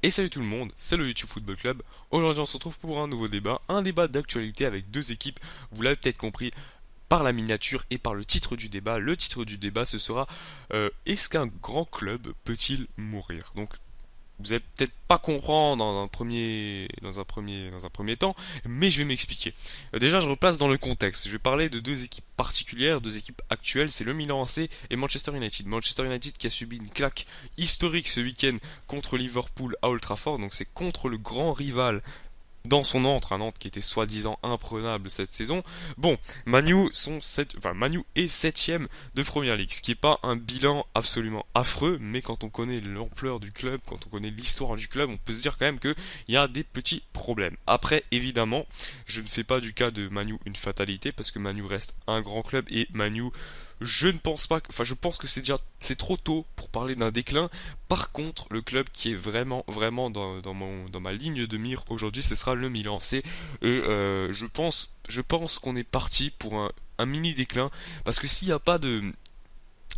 Et salut tout le monde, c'est le YouTube Football Club. Aujourd'hui on se retrouve pour un débat d'actualité avec deux équipes. Vous l'avez peut-être compris par la miniature et par le titre du débat. Le titre du débat ce sera est-ce qu'un grand club peut-il mourir? Donc vous allez peut-être pas comprendre dans un premier temps, mais je vais m'expliquer. Déjà, je replace dans le contexte. Je vais parler de deux équipes particulières, deux équipes actuelles. C'est le Milan AC et Manchester United. Manchester United qui a subi une claque historique ce week-end contre Liverpool à Old Trafford. Donc c'est contre le grand rival dans son Nantes, un Nantes qui était soi-disant imprenable cette saison. Bon, Manu est septième de Première Ligue, ce qui n'est pas un bilan absolument affreux, mais quand on connaît l'ampleur du club, quand on connaît l'histoire du club, on peut se dire quand même qu'il y a des petits problèmes. Après, évidemment, je ne fais pas du cas de Manu une fatalité, parce que Manu reste un grand club, et Manu, je ne pense pas, enfin je pense que c'est trop tôt pour parler d'un déclin. Par contre, le club qui est vraiment dans ma ligne de mire aujourd'hui, ce sera le Milan C. Et je pense qu'on est parti pour un mini déclin, parce que s'il n'y a pas de,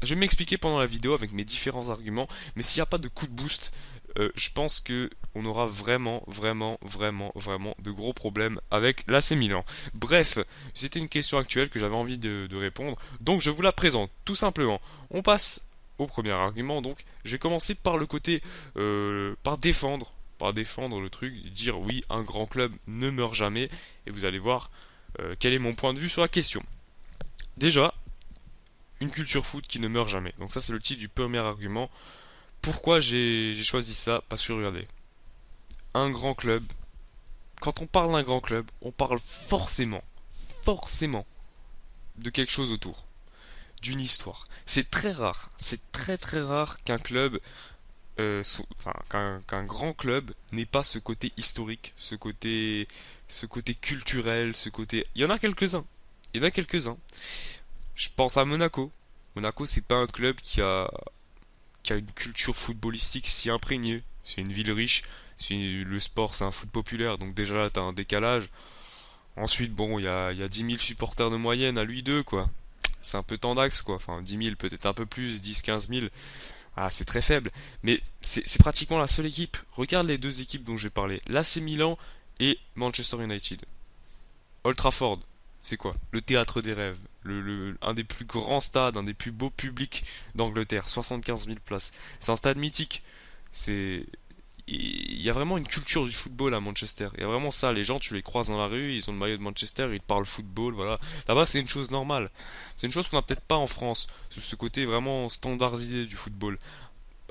je vais m'expliquer pendant la vidéo avec mes différents arguments, mais s'il n'y a pas de coup de boost, je pense que on aura vraiment de gros problèmes avec l'AC Milan. Bref, c'était une question actuelle que j'avais envie de répondre, donc je vous la présente tout simplement. On passe au premier argument, donc je vais commencer par le côté par défendre le truc, dire oui, un grand club ne meurt jamais, et vous allez voir quel est mon point de vue sur la question. Déjà, une culture foot qui ne meurt jamais. Donc ça c'est le titre du premier argument. Pourquoi j'ai choisi ça? Parce que regardez, un grand club, quand on parle d'un grand club, on parle forcément de quelque chose autour, d'une histoire. C'est très rare, c'est très rare qu'un club, qu'un grand club n'ait pas ce côté historique, ce côté culturel, ce côté. Il y en a quelques-uns. Je pense à Monaco. Monaco, c'est pas un club qui a une culture footballistique si imprégnée. C'est une ville riche. Le sport, c'est un foot populaire. Donc déjà là, t'as un décalage. Ensuite, bon, il y a 10 000 supporters de moyenne à lui deux, quoi. C'est un peu tendax, quoi. Enfin, 10 000, peut-être un peu plus, 10, 15 000. Ah, c'est très faible. Mais c'est pratiquement la seule équipe. Regarde les deux équipes dont je vais parler. L'AC Milan et Manchester United. Old Trafford, c'est quoi? Le théâtre des rêves. Un des plus grands stades, un des plus beaux publics d'Angleterre. 75 000 places. C'est un stade mythique. C'est, il y a vraiment une culture du football à Manchester. Il y a vraiment ça. Les gens, tu les croises dans la rue, ils ont le maillot de Manchester, ils te parlent football, voilà. Là-bas, c'est une chose normale. C'est une chose qu'on n'a peut-être pas en France. Ce côté vraiment standardisé du football.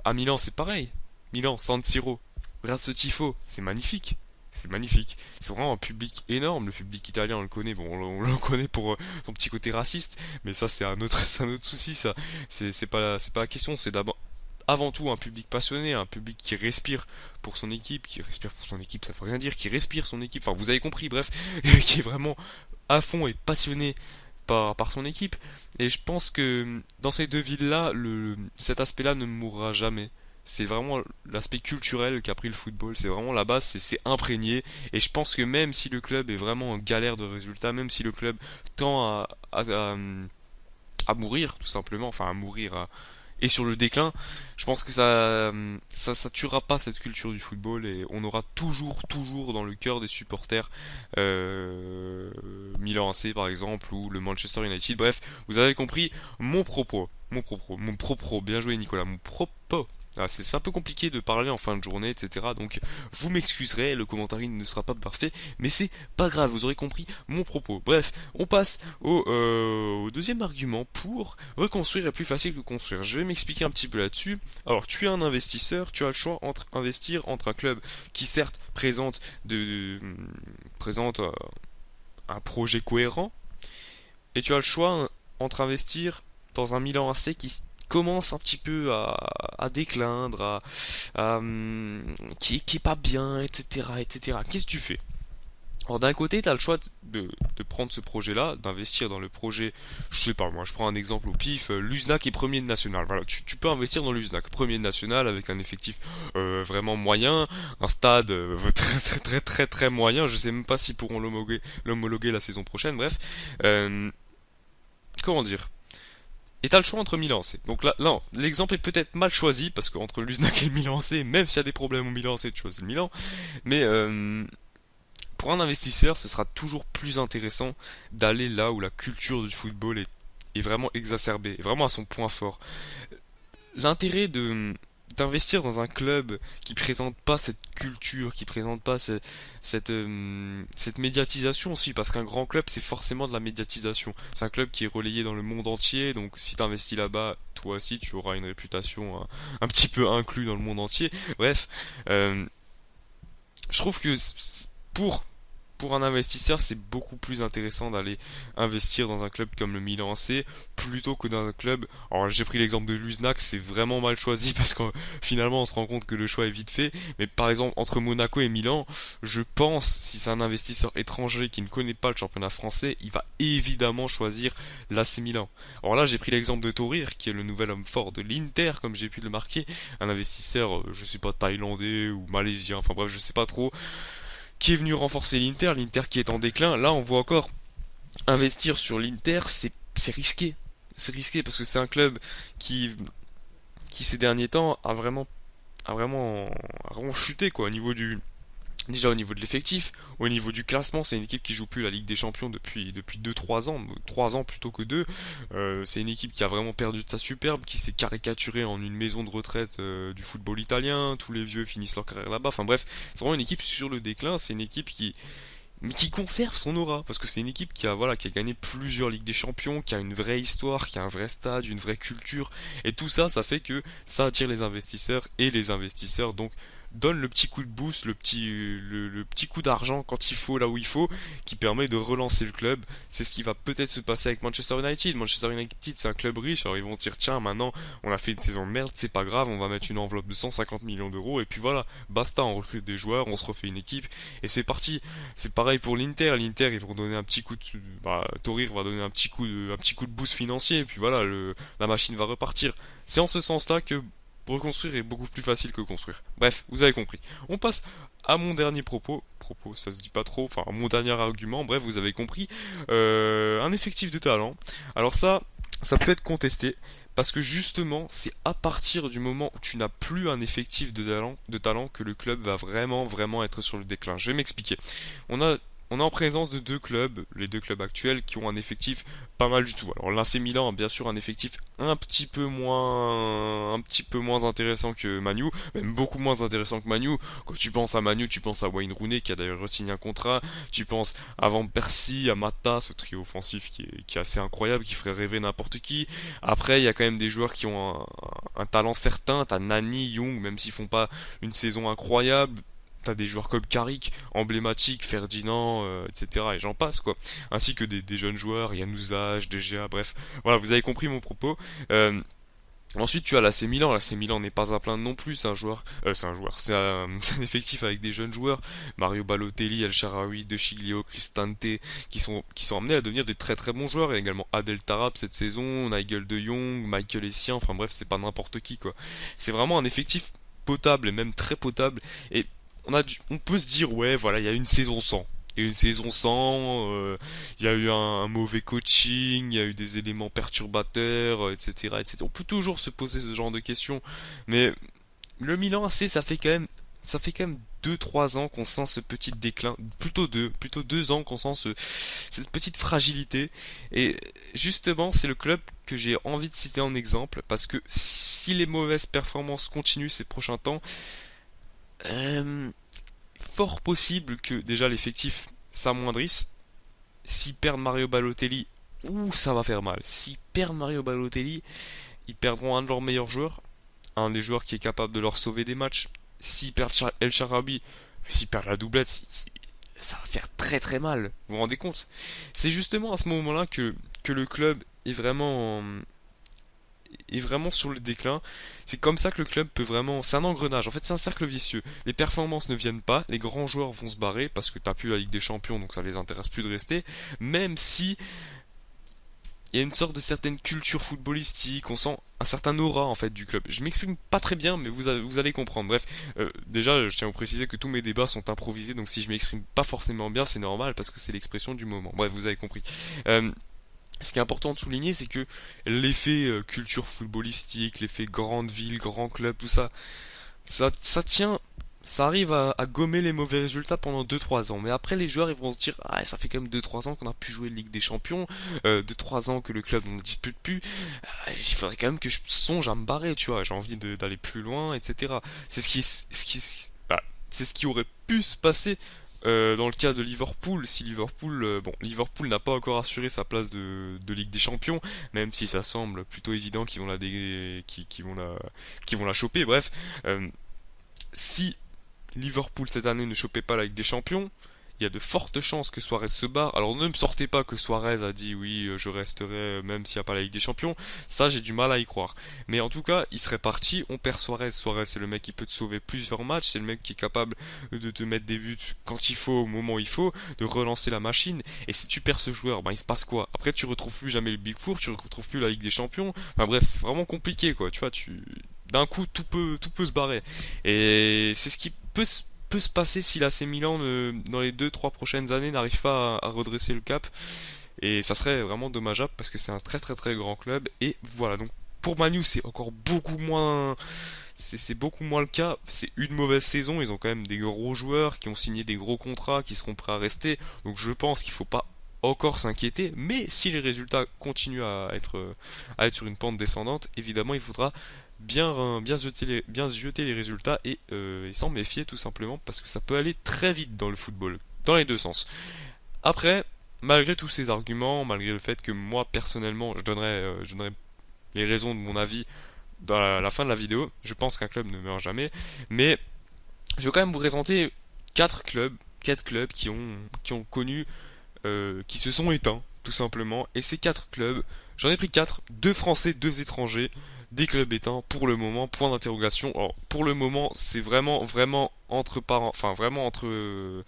À Milan, c'est pareil. Milan, San Siro. Regarde ce tifo. C'est magnifique. C'est magnifique. C'est vraiment un public énorme. Le public italien, on le connaît. Bon, on le connaît pour son petit côté raciste. Mais ça, c'est un autre, c'est un autre souci, ça. C'est pas la question. C'est d'abord, avant tout, un public passionné. Un public qui respire pour son équipe. Qui respire pour son équipe, ça veut rien dire. Qui respire son équipe. Enfin, vous avez compris, bref. Qui est vraiment à fond et passionné par son équipe. Et je pense que dans ces deux villes-là, cet aspect-là ne mourra jamais. C'est vraiment l'aspect culturel qu'a pris le football. C'est vraiment la base, c'est imprégné. Et je pense que même si le club est vraiment en galère de résultats, même si le club tend à mourir, tout simplement, enfin à mourir, et sur le déclin, je pense que ça tuera pas cette culture du football et on aura toujours dans le cœur des supporters Milan AC par exemple ou le Manchester United. Bref, vous avez compris mon propos. Bien joué Nicolas, mon propos. Ah, c'est un peu compliqué de parler en fin de journée, etc. Donc vous m'excuserez, le commentaire ne sera pas parfait, mais c'est pas grave, vous aurez compris mon propos. Bref, on passe au deuxième argument pour reconstruire est plus facile que construire. Je vais m'expliquer un petit peu là-dessus. Alors, tu es un investisseur, tu as le choix entre investir entre un club qui certes présente un projet cohérent, et tu as le choix entre investir dans un Milan AC qui commence un petit peu à déclindre, qui est pas bien, etc. Qu'est-ce que tu fais? Alors d'un côté, tu as le choix de prendre ce projet-là, d'investir dans le projet, je sais pas moi, je prends un exemple au pif, l'USNAC est premier de national. Voilà, tu peux investir dans l'USNAC, premier de national avec un effectif vraiment moyen, un stade très moyen, je sais même pas s'ils pourront l'homologuer la saison prochaine, bref. Comment dire? Et t'as le choix entre Milan AC. Donc là, non, l'exemple est peut-être mal choisi, parce qu'entre l'Uznak et le Milan AC, même s'il y a des problèmes au Milan AC, tu choisis le Milan. Mais pour un investisseur, ce sera toujours plus intéressant d'aller là où la culture du football est vraiment exacerbée, est vraiment à son point fort. L'intérêt de d'investir dans un club qui présente pas cette culture, qui présente pas cette médiatisation aussi, parce qu'un grand club c'est forcément de la médiatisation. C'est un club qui est relayé dans le monde entier, donc si t'investis là-bas, toi aussi tu auras une réputation un petit peu inclus dans le monde entier. Bref, euh, je trouve que pour un investisseur, c'est beaucoup plus intéressant d'aller investir dans un club comme le Milan AC plutôt que dans un club. Alors j'ai pris l'exemple de Luznac, c'est vraiment mal choisi parce que finalement on se rend compte que le choix est vite fait. Mais par exemple entre Monaco et Milan, je pense si c'est un investisseur étranger qui ne connaît pas le championnat français, il va évidemment choisir l'AC Milan. Alors là j'ai pris l'exemple de Torir qui est le nouvel homme fort de l'Inter comme j'ai pu le marquer, un investisseur je sais pas thaïlandais ou malaisien, enfin bref je sais pas trop qui est venu renforcer l'Inter, l'Inter qui est en déclin. Là, on voit encore investir sur l'Inter, c'est risqué. C'est risqué parce que c'est un club qui, qui ces derniers temps a vraiment chuté quoi au niveau du déjà au niveau de l'effectif, au niveau du classement, c'est une équipe qui joue plus la Ligue des Champions depuis 2 3 ans, 3 ans plutôt que 2. C'est une équipe qui a vraiment perdu de sa superbe, qui s'est caricaturée en une maison de retraite du football italien, tous les vieux finissent leur carrière là-bas. Enfin bref, c'est vraiment une équipe sur le déclin, c'est une équipe qui conserve son aura parce que c'est une équipe qui a gagné plusieurs Ligues des Champions, qui a une vraie histoire, qui a un vrai stade, une vraie culture et tout ça ça fait que ça attire les investisseurs et les investisseurs donc donnent le petit coup de boost, le petit coup d'argent quand il faut là où il faut qui permet de relancer le club. C'est ce qui va peut-être se passer avec Manchester United. Manchester United c'est un club riche, alors ils vont se dire tiens maintenant on a fait une saison de merde, c'est pas grave, on va mettre une enveloppe de 150 millions d'euros et puis voilà, basta, on recrute des joueurs, on se refait une équipe et c'est parti. C'est pareil pour l'Inter. L'Inter, ils vont donner un petit coup de, Torir va donner un petit coup de boost financier, et puis voilà, la machine va repartir. C'est en ce sens-là que reconstruire est beaucoup plus facile que construire. Bref, vous avez compris. On passe à mon dernier propos. Propos, ça se dit pas trop. Enfin, mon dernier argument. Bref, vous avez compris. Un effectif de talent. Alors ça peut être contesté. Parce que justement, c'est à partir du moment où tu n'as plus un effectif de talent que le club va vraiment, vraiment être sur le déclin. Je vais m'expliquer. On a, on est en présence de deux clubs, les deux clubs actuels, qui ont un effectif pas mal du tout. Alors l'AC Milan a bien sûr un effectif un petit peu moins intéressant que Manu, même beaucoup moins intéressant que Manu. Quand tu penses à Manu, tu penses à Wayne Rooney qui a d'ailleurs signé un contrat. Tu penses à Van Persie, à Mata, ce trio offensif qui est assez incroyable, qui ferait rêver n'importe qui. Après, il y a quand même des joueurs qui ont un talent certain. T'as Nani, Young, même s'ils font pas une saison incroyable. T'as des joueurs comme Carrick, emblématiques, Ferdinand, etc. Et j'en passe quoi. Ainsi que des jeunes joueurs, Yannouzaj, DGA, bref. Voilà, vous avez compris mon propos. Euh, Ensuite, tu as l'AC Milan. L'AC Milan n'est pas à plaindre non plus. C'est un, c'est un effectif avec des jeunes joueurs. Mario Balotelli, El Shaarawy, De Sciglio, Cristante, qui sont amenés à devenir des très très bons joueurs. Il y a également Adel Tarap cette saison, Nigel de Jong, Michael Essien. Enfin bref, c'est pas n'importe qui quoi. C'est vraiment un effectif potable et même très potable. Et on peut se dire ouais, voilà, il y a une saison sans. Et une saison sans, il y a eu un mauvais coaching, il y a eu des éléments perturbateurs, etc., etc. On peut toujours se poser ce genre de questions, mais le Milan AC, ça fait quand même 2 3 ans qu'on sent ce petit déclin, plutôt 2 ans qu'on sent cette petite fragilité. Et justement, c'est le club que j'ai envie de citer en exemple, parce que si les mauvaises performances continuent ces prochains temps, euh, fort possible que déjà l'effectif s'amoindrisse. S'ils perdent Mario Balotelli, ouh, ça va faire mal. S'ils perdent Mario Balotelli, ils perdront un de leurs meilleurs joueurs, un des joueurs qui est capable de leur sauver des matchs. S'ils perdent El Sharabi, s'ils perdent la doublette, ça va faire très très mal. Vous vous rendez compte? C'est justement à ce moment-là que le club est vraiment sur le déclin. C'est comme ça que le club peut vraiment. C'est un engrenage. En fait, c'est un cercle vicieux. Les performances ne viennent pas, les grands joueurs vont se barrer parce que t'as plus la Ligue des Champions, donc ça les intéresse plus de rester. Même si il y a une sorte de certaine culture footballistique, on sent un certain aura en fait du club. Je m'exprime pas très bien, mais vous allez comprendre. Bref, déjà, je tiens à vous préciser que tous mes débats sont improvisés, donc si je m'exprime pas forcément bien, c'est normal parce que c'est l'expression du moment. Bref, vous avez compris. Euh, Ce qui est important de souligner, c'est que l'effet culture footballistique, l'effet grande ville, grand club, tout ça, ça tient, ça arrive à gommer les mauvais résultats pendant 2-3 ans. Mais après, les joueurs, ils vont se dire, ah, ça fait quand même 2-3 ans qu'on a pu jouer Ligue des Champions, 2-3 ans que le club ne dispute plus. Il faudrait quand même que je songe à me barrer, tu vois. J'ai envie d'aller plus loin, etc. C'est c'est ce qui aurait pu se passer dans le cas de Liverpool. Si Liverpool, bon, Liverpool n'a pas encore assuré sa place de Ligue des Champions, même si ça semble plutôt évident qu'ils vont qu'ils vont la choper. Bref, si Liverpool cette année ne chopait pas la Ligue des Champions, il y a de fortes chances que Suarez se barre. Alors ne me sortez pas que Suarez a dit oui, je resterai même s'il n'y a pas la Ligue des Champions. Ça, j'ai du mal à y croire. Mais en tout cas, il serait parti. On perd Suarez. Suarez, c'est le mec qui peut te sauver plusieurs matchs. C'est le mec qui est capable de te mettre des buts quand il faut, au moment où il faut, de relancer la machine. Et si tu perds ce joueur, ben il se passe quoi? Après, tu retrouves plus jamais le Big Four, tu retrouves plus la Ligue des Champions. Enfin bref, c'est vraiment compliqué, quoi. Tu vois, d'un coup, tout peut se barrer. Et c'est ce qui peut se passer si l'AC Milan, dans les 2-3 prochaines années, n'arrive pas à redresser le cap. Et ça serait vraiment dommageable parce que c'est un très très très grand club. Et voilà, donc pour Manu, c'est encore beaucoup moins. C'est beaucoup moins le cas. C'est une mauvaise saison. Ils ont quand même des gros joueurs qui ont signé des gros contrats, qui seront prêts à rester. Donc je pense qu'il faut pas encore s'inquiéter. Mais si les résultats continuent à être sur une pente descendante, évidemment, il faudra bien jeter les résultats et s'en méfier tout simplement parce que ça peut aller très vite dans le football, dans les deux sens. Après, malgré tous ces arguments, malgré le fait que moi personnellement je donnerais les raisons de mon avis dans la fin de la vidéo, je pense qu'un club ne meurt jamais, mais je vais quand même vous présenter quatre clubs qui ont connu, qui se sont éteints tout simplement, et ces quatre clubs, j'en ai pris quatre, deux français, deux étrangers, des clubs éteints pour le moment, point d'interrogation. Alors, pour le moment, c'est vraiment entre parents, enfin vraiment entre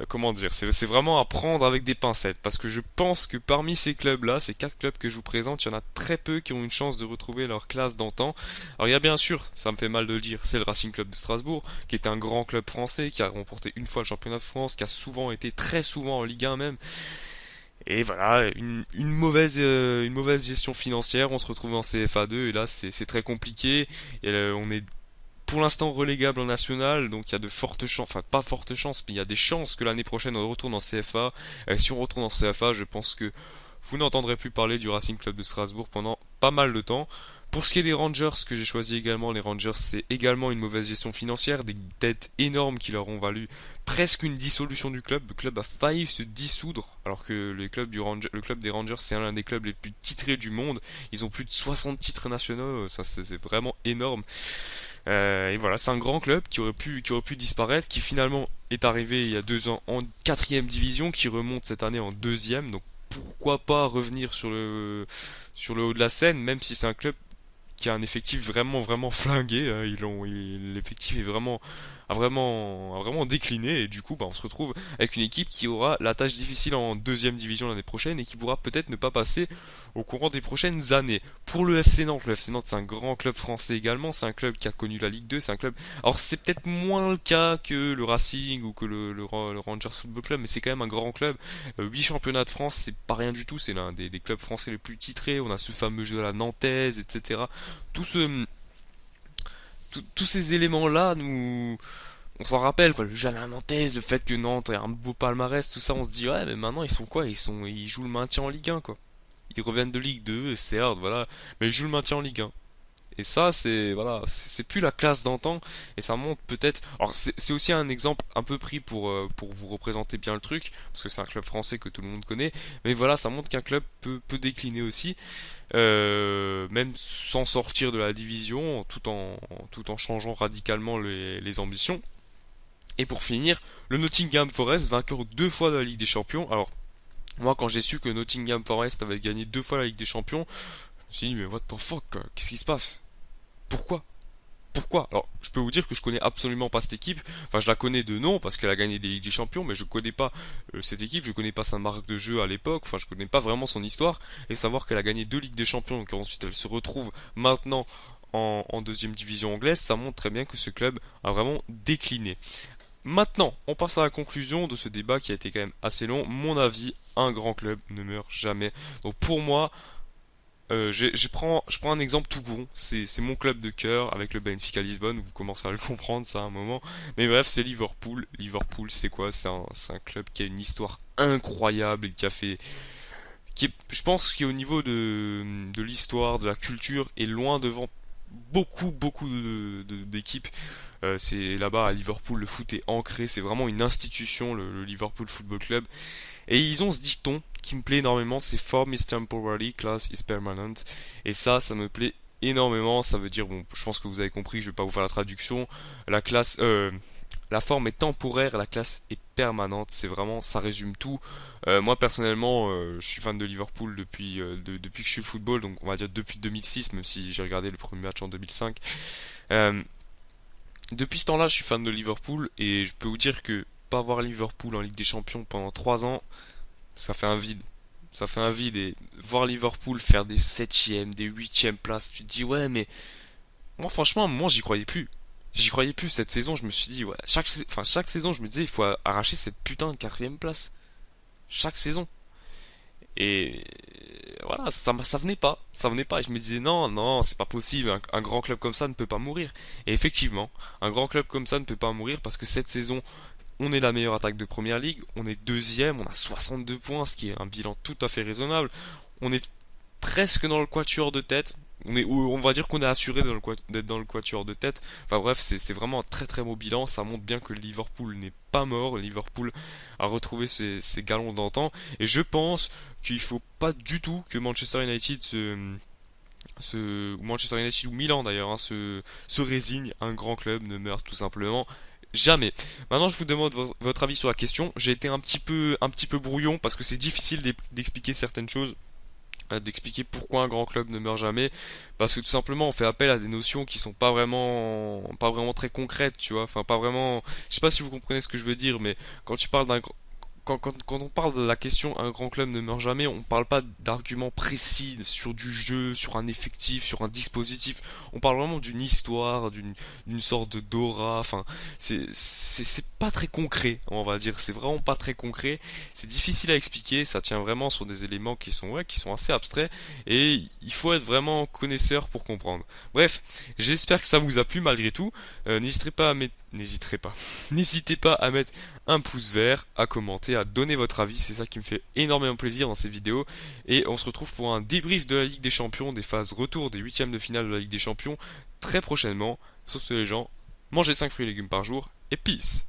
comment dire, c'est vraiment à prendre avec des pincettes parce que je pense que parmi ces clubs-là, ces quatre clubs que je vous présente, il y en a très peu qui ont une chance de retrouver leur classe d'antan. Alors il y a bien sûr, ça me fait mal de le dire, c'est le Racing Club de Strasbourg qui est un grand club français qui a remporté une fois le championnat de France, qui a souvent été très souvent en Ligue 1 même. Et voilà, une mauvaise gestion financière, on se retrouve en CFA2 et là c'est très compliqué. Et, on est pour l'instant relégable en national, donc il y a de fortes chances, enfin pas fortes chances, mais il y a des chances que l'année prochaine on retourne en CFA. Si on retourne en CFA, je pense que vous n'entendrez plus parler du Racing Club de Strasbourg pendant pas mal de temps. Pour ce qui est des Rangers, que j'ai choisi également, les Rangers, c'est également une mauvaise gestion financière, des dettes énormes qui leur ont valu presque une dissolution du club. Le club a failli se dissoudre, alors que le club des Rangers, c'est l'un des clubs les plus titrés du monde. Ils ont plus de 60 titres nationaux, ça c'est vraiment énorme. Et voilà, c'est un grand club qui aurait pu disparaître, qui finalement est arrivé il y a 2 ans en quatrième division, qui remonte cette année en deuxième. Donc pourquoi pas revenir sur le haut de la scène, même si c'est un club qui a un effectif vraiment flingué. L'effectif a vraiment décliné et du coup bah, on se retrouve avec une équipe qui aura la tâche difficile en deuxième division l'année prochaine et qui pourra peut-être ne pas passer au courant des prochaines années. Pour le FC Nantes c'est un grand club français également, c'est un club qui a connu la Ligue 2, c'est un club. Alors c'est peut-être moins le cas que le Racing ou que le Rangers Football Club, mais c'est quand même un grand club. 8 championnats de France, c'est pas rien du tout, c'est l'un des clubs français les plus titrés. On a ce fameux jeu à la nantaise, etc. Tout ce, tous ces éléments-là, on s'en rappelle, quoi. Le jeu à la nantaise, le fait que Nantes ait un beau palmarès, tout ça, on se dit, ouais, mais maintenant, ils sont quoi? Ils jouent le maintien en Ligue 1, quoi. Ils reviennent de Ligue 2, certes, voilà, mais ils jouent le maintien en Ligue 1. Et ça, voilà, c'est plus la classe d'antan, et ça montre peut-être. Alors, c'est aussi un exemple un peu pris pour vous représenter bien le truc, parce que c'est un club français que tout le monde connaît, mais voilà, ça montre qu'un club peut décliner aussi, même sans sortir de la division, tout en changeant radicalement les ambitions. Et pour finir, le Nottingham Forest, vainqueur 2 fois de la Ligue des Champions. Alors, moi, quand j'ai su que Nottingham Forest avait gagné 2 fois la Ligue des Champions, je me suis dit, mais what the fuck, quoi, qu'est-ce qui se passe? Pourquoi? Pourquoi? Alors, je peux vous dire que je connais absolument pas cette équipe. Enfin, je la connais de nom parce qu'elle a gagné des Ligues des Champions, mais je connais pas cette équipe, je connais pas sa marque de jeu à l'époque. Enfin, je connais pas vraiment son histoire. Et savoir qu'elle a gagné 2 Ligues des Champions et qu'ensuite elle se retrouve maintenant en deuxième division anglaise, ça montre très bien que ce club a vraiment décliné. Maintenant, on passe à la conclusion de ce débat qui a été quand même assez long. Mon avis, un grand club ne meurt jamais. Donc pour moi, je prends un exemple tout con. C'est mon club de cœur avec le Benfica Lisbonne. Vous commencez à le comprendre ça à un moment. Mais bref, c'est Liverpool. Liverpool, c'est quoi? C'est un club qui a une histoire incroyable et qui a fait, je pense, qui au niveau de l'histoire, de la culture, est loin devant beaucoup d'équipes. C'est là-bas à Liverpool, le foot est ancré, c'est vraiment une institution, le Liverpool Football Club. Et ils ont ce dicton qui me plaît énormément, c'est Form is temporary, class is permanent. Et ça me plaît énormément. Ça veut dire, bon, je pense que vous avez compris, je vais pas vous faire la traduction. La forme est temporaire, la classe est permanente. C'est vraiment, ça résume tout. Moi personnellement, je suis fan de Liverpool depuis que je suis football, donc on va dire depuis 2006, même si j'ai regardé le premier match en 2005. Euh, Depuis ce temps-là, je suis fan de Liverpool et je peux vous dire que pas voir Liverpool en Ligue des Champions pendant 3 ans, ça fait un vide. Ça fait un vide et voir Liverpool faire des septièmes, des huitièmes places, tu te dis ouais mais moi franchement moi j'y croyais plus. J'y croyais plus cette saison, je me suis dit ouais chaque saison je me disais il faut arracher cette putain de quatrième place. Chaque saison. Et voilà, ça venait pas. Et je me disais non, non, c'est pas possible, un grand club comme ça ne peut pas mourir. Et effectivement, un grand club comme ça ne peut pas mourir parce que cette saison, on est la meilleure attaque de première ligue, on est deuxième, on a 62 points, ce qui est un bilan tout à fait raisonnable. On est presque dans le quatuor de tête. On va dire qu'on est assuré d'être dans le quatuor de tête. Enfin bref, c'est vraiment un très très beau bilan. Ça montre bien que Liverpool n'est pas mort. Liverpool a retrouvé ses galons d'antan. Et je pense qu'il faut pas du tout que Manchester United ou Manchester United ou Milan d'ailleurs se résigne. Un grand club ne meurt tout simplement jamais. Maintenant, je vous demande votre avis sur la question. J'ai été un petit peu brouillon parce que c'est difficile d'expliquer certaines choses, d'expliquer pourquoi un grand club ne meurt jamais, parce que tout simplement on fait appel à des notions qui sont pas vraiment très concrètes, tu vois, enfin pas vraiment, je sais pas si vous comprenez ce que je veux dire, mais quand tu parles d'un quand on parle de la question un grand club ne meurt jamais, on parle pas d'arguments précis sur du jeu, sur un effectif, sur un dispositif. On parle vraiment d'une histoire, d'une sorte de d'aura. Enfin, c'est pas très concret, on va dire. C'est vraiment pas très concret. C'est difficile à expliquer. Ça tient vraiment sur des éléments qui sont, ouais, qui sont assez abstraits. Et il faut être vraiment connaisseur pour comprendre. Bref, j'espère que ça vous a plu malgré tout. N'hésitez pas à mettre un pouce vert, à commenter, à donner votre avis, c'est ça qui me fait énormément plaisir dans ces vidéos. Et on se retrouve pour un débrief de la Ligue des Champions, des phases retour des huitièmes de finale de la Ligue des Champions très prochainement. Sur ce les gens, mangez 5 fruits et légumes par jour et peace.